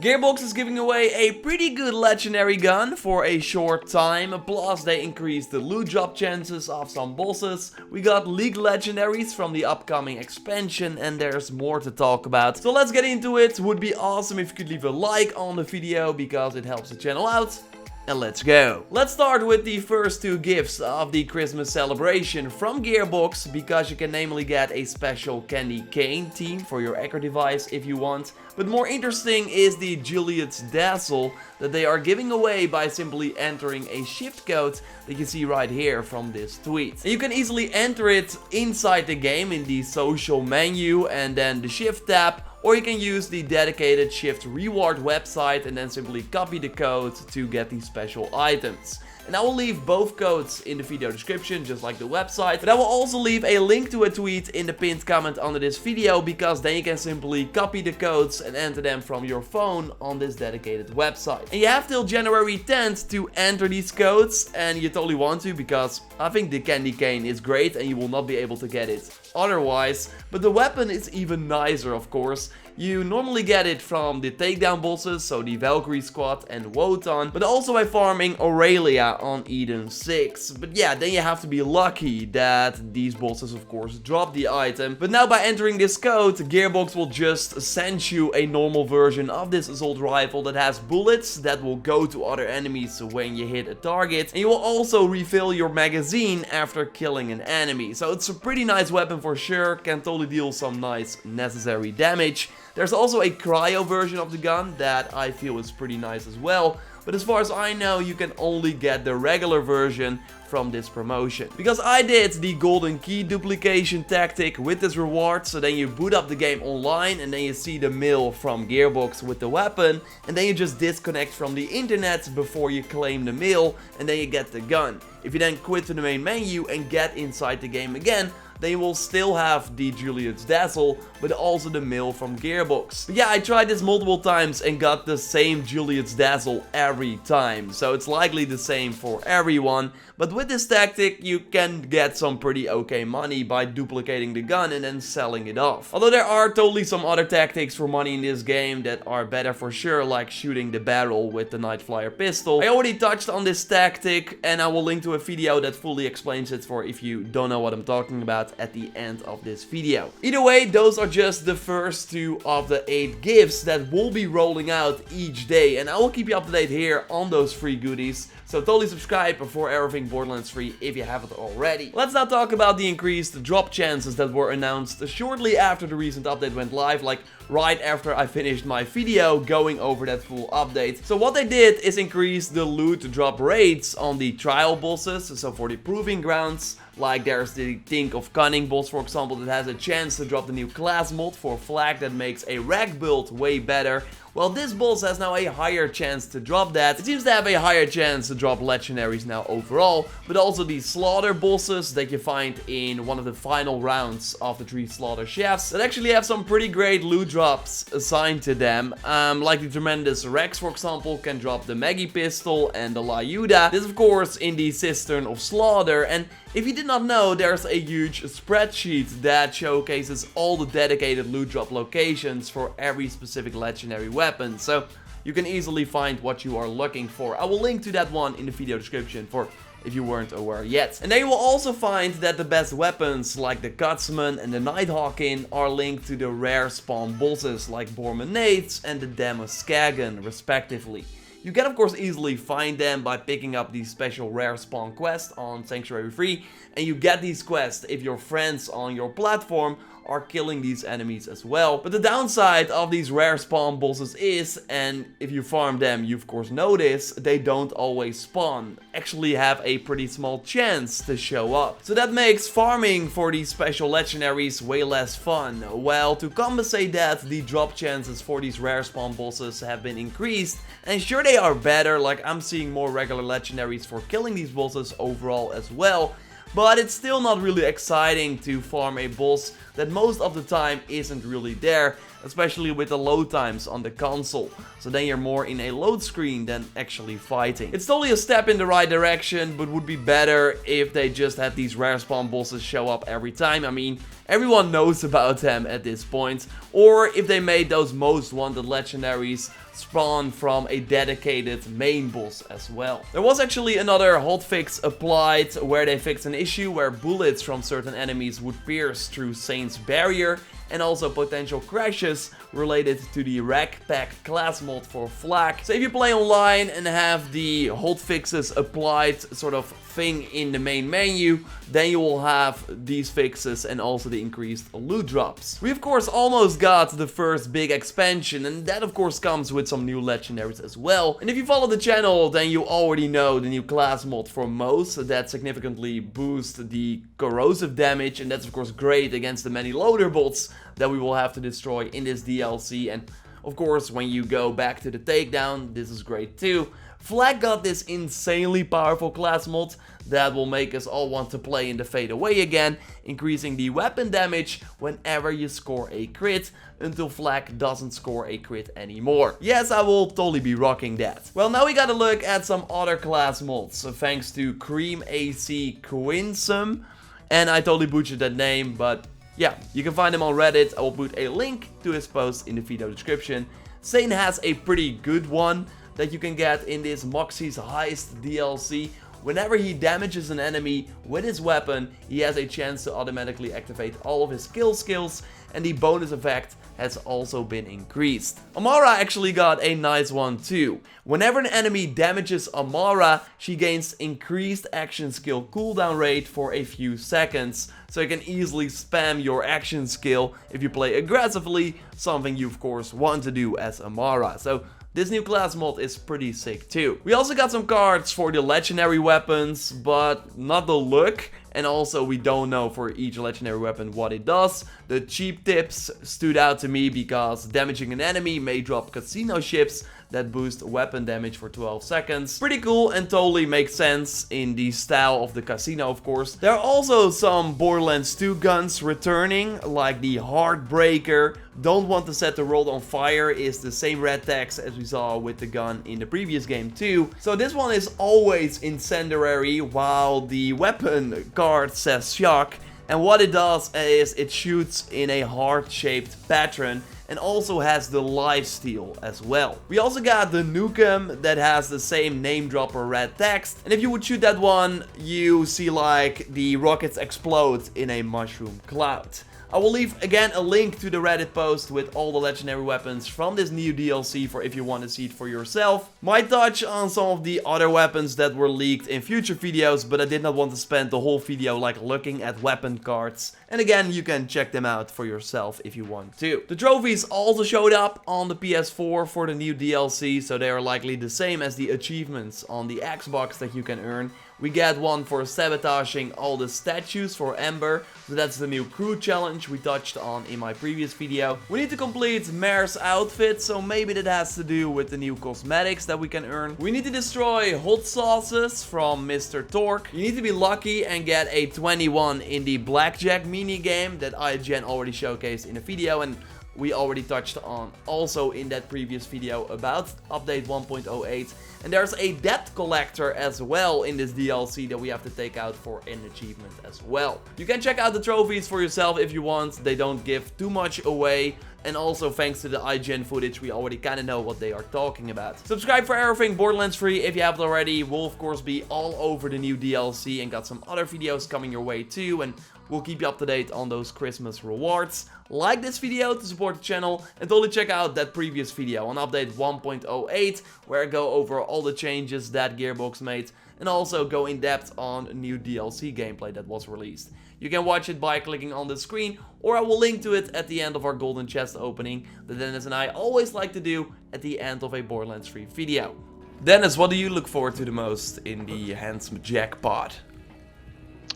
Gearbox is giving away a pretty good legendary gun for a short time, plus they increased the loot drop chances of some bosses. We got League Legendaries from the upcoming expansion, and there's more to talk about. So let's get into it. Would be awesome if you could leave a like on the video because it helps the channel out. And let's go. Let's start with the first two gifts of the Christmas celebration from Gearbox, because you can namely get a special candy cane theme for your Echo device if you want. But more interesting is the Juliet's Dazzle that they are giving away by simply entering a shift code that you see right here from this tweet. And you can easily enter it inside the game in the social menu and then the shift tab. Or you can use the dedicated Shift Reward website and then simply copy the code to get these special items. And I will leave both codes in the video description, just like the website. But I will also leave a link to a tweet in the pinned comment under this video, because then you can simply copy the codes and enter them from your phone on this dedicated website. And you have till January 10th to enter these codes, and you totally want to, because I think the candy cane is great and you will not be able to get it otherwise. But the weapon is even nicer, of course. You normally get it from the takedown bosses, so the Valkyrie squad and Wotan, but also by farming Aurelia on Eden 6. But yeah, then you have to be lucky that these bosses of course drop the item. But now by entering this code, Gearbox will just send you a normal version of this assault rifle that has bullets that will go to other enemies when you hit a target. And you will also refill your magazine after killing an enemy. So it's a pretty nice weapon for sure, can totally deal some nice necessary damage. There's also a cryo version of the gun that I feel is pretty nice as well. But as far as I know, you can only get the regular version from this promotion. Because I did the golden key duplication tactic with this reward. So then you boot up the game online and then you see the mail from Gearbox with the weapon. And then you just disconnect from the internet before you claim the mail and then you get the gun. If you then quit to the main menu and get inside the game again, then you will still have the Juliet's Dazzle, but also the mail from Gearbox. But yeah, I tried this multiple times and got the same Juliet's Dazzle every time. So it's likely the same for everyone. But with this tactic, you can get some pretty okay money by duplicating the gun and then selling it off. Although there are totally some other tactics for money in this game that are better for sure, like shooting the barrel with the Night Flyer pistol. I already touched on this tactic and I will link to a video that fully explains it for if you don't know what I'm talking about at the end of this video. Either way, those are just the first two of the 8 gifts that will be rolling out each day, and I will keep you up to date here on those free goodies. So totally subscribe for everything Borderlands 3 if you haven't already. Let's now talk about the increased drop chances that were announced shortly after the recent update went live, like right after I finished my video going over that full update. So what they did is increase the loot drop rates on the trial bosses, so for the proving grounds. Like there's the Think of Cunning boss, for example, that has a chance to drop the new class mod for flag that makes a rag build way better. Well, this boss has now a higher chance to drop that. It seems to have a higher chance to drop legendaries now overall, but also the slaughter bosses that you find in one of the final rounds of the 3 slaughter chefs that actually have some pretty great loot drops assigned to them. Like the tremendous Rex, for example, can drop the Maggie pistol and the Lyuda. This of course in the Cistern of Slaughter. And if you did not know, there's a huge spreadsheet that showcases all the dedicated loot drop locations for every specific legendary weapon. So you can easily find what you are looking for. I will link to that one in the video description for if you weren't aware yet. And then you will also find that the best weapons like the Gutsman and the Nighthawkin are linked to the rare spawn bosses like Bormanades and the Damuskagan respectively. You can of course easily find them by picking up the special rare spawn quest on Sanctuary 3, and you get these quests if your friends on your platform are killing these enemies as well. But the downside of these rare spawn bosses is, and if you farm them you of course notice, they don't always spawn, actually have a pretty small chance to show up. So that makes farming for these special legendaries way less fun. Well, to compensate that, the drop chances for these rare spawn bosses have been increased, and sure they are better, like I'm seeing more regular legendaries for killing these bosses overall as well. But it's still not really exciting to farm a boss that most of the time isn't really there, especially with the load times on the console. So then you're more in a load screen than actually fighting. It's totally a step in the right direction, but would be better if they just had these rare spawn bosses show up every time. I mean, everyone knows about them at this point. Or if they made those most wanted legendaries spawn from a dedicated main boss as well. There was actually another hotfix applied where they fixed an issue where bullets from certain enemies would pierce through Saint's barrier, and also potential crashes related to the Rack Pack class mod for Flak. So if you play online and have the hotfixes applied sort of thing in the main menu, then you will have these fixes and also the increased loot drops. We of course almost got the first big expansion, and that of course comes with some new legendaries as well. And if you follow the channel, then you already know the new class mod for Moose that significantly boosts the corrosive damage, and that's of course great against the many loader bots that we will have to destroy in this DLC. And of course, when you go back to the takedown, this is great too. Flak got this insanely powerful class mod that will make us all want to play in the Fade Away again, increasing the weapon damage whenever you score a crit, until Flak doesn't score a crit anymore. Yes, I will totally be rocking that. Well, now we gotta look at some other class mods, thanks to Cream AC Quinsum, and I totally butchered that name, but yeah, you can find him on Reddit. I will put a link to his post in the video description. Sane has a pretty good one that you can get in this Moxie's Heist DLC. Whenever he damages an enemy with his weapon, he has a chance to automatically activate all of his kill skills, and the bonus effect has also been increased. Amara actually got a nice one too. Whenever an enemy damages Amara, she gains increased action skill cooldown rate for a few seconds. So you can easily spam your action skill if you play aggressively, something you of course want to do as Amara. So this new class mod is pretty sick too. We also got some cards for the legendary weapons, but not the look. And also we don't know for each legendary weapon what it does. The cheap tips stood out to me because damaging an enemy may drop casino chips that boost weapon damage for 12 seconds. Pretty cool and totally makes sense in the style of the casino, of course. There are also some Borderlands 2 guns returning, like the Heartbreaker. Don't want to set the world on fire is the same red text as we saw with the gun in the previous game too. So this one is always incendiary, while the weapon card says shock. And what it does is it shoots in a heart-shaped pattern, and also has the lifesteal as well. We also got the Nukem that has the same name dropper red text, and if you would shoot that one, you see like the rockets explode in a mushroom cloud. I will leave again a link to the Reddit post with all the legendary weapons from this new DLC for if you want to see it for yourself. Might touch on some of the other weapons that were leaked in future videos, but I did not want to spend the whole video like looking at weapon cards. And again, you can check them out for yourself if you want to. The trophies also showed up on the PS4 for the new DLC, so they are likely the same as the achievements on the Xbox that you can earn. We get one for sabotaging all the statues for Ember, so that's the new crew challenge we touched on in my previous video. We need to complete Mare's outfit, so maybe that has to do with the new cosmetics that we can earn. We need to destroy hot sauces from Mr. Torque. You need to be lucky and get a 21 in the blackjack mini game that IGN already showcased in a video, and we already touched on also in that previous video about update 1.08. And there's a debt collector as well in this DLC that we have to take out for an achievement as well. You can check out the trophies for yourself if you want. They don't give too much away. And also thanks to the IGN footage, we already kind of know what they are talking about. Subscribe for everything Borderlands 3 if you haven't already. We'll of course be all over the new DLC and got some other videos coming your way too. And we'll keep you up to date on those Christmas rewards. Like this video to support the channel, and totally check out that previous video on update 1.08 where I go over all the changes that Gearbox made and also go in depth on new DLC gameplay that was released. You can watch it by clicking on the screen, or I will link to it at the end of our golden chest opening that Dennis and I always like to do at the end of a Borderlands 3 video. Dennis, what do you look forward to the most in the Handsome Jackpot?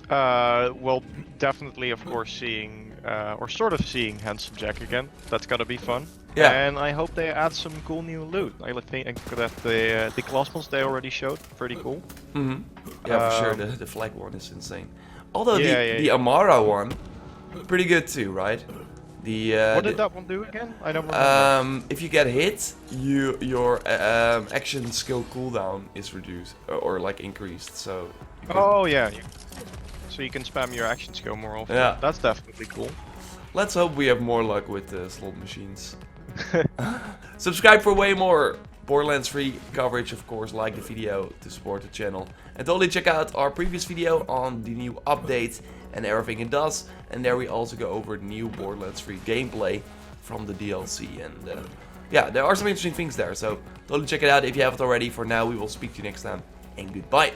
Well, definitely, of course, seeing, or sort of seeing Handsome Jack again. That's gotta be fun. Yeah. And I hope they add some cool new loot. I think that the class ones they already showed, pretty cool. Mm-hmm. Yeah, for sure, the flag one is insane. Although yeah, the Amara one, pretty good too, right? What did that one do again? I don't remember. If you get hit, your action skill cooldown is reduced, or like increased, so... You can... Oh yeah. So you can spam your action skill more often. Yeah. That's definitely cool. Let's hope we have more luck with the slot machines. Subscribe for way more Borderlands 3 coverage, of course. Like the video to support the channel. And totally check out our previous video on the new update and everything it does. And there we also go over the new Borderlands 3 gameplay from the DLC. And yeah, there are some interesting things there. So totally check it out if you haven't already. For now, we will speak to you next time. And goodbye.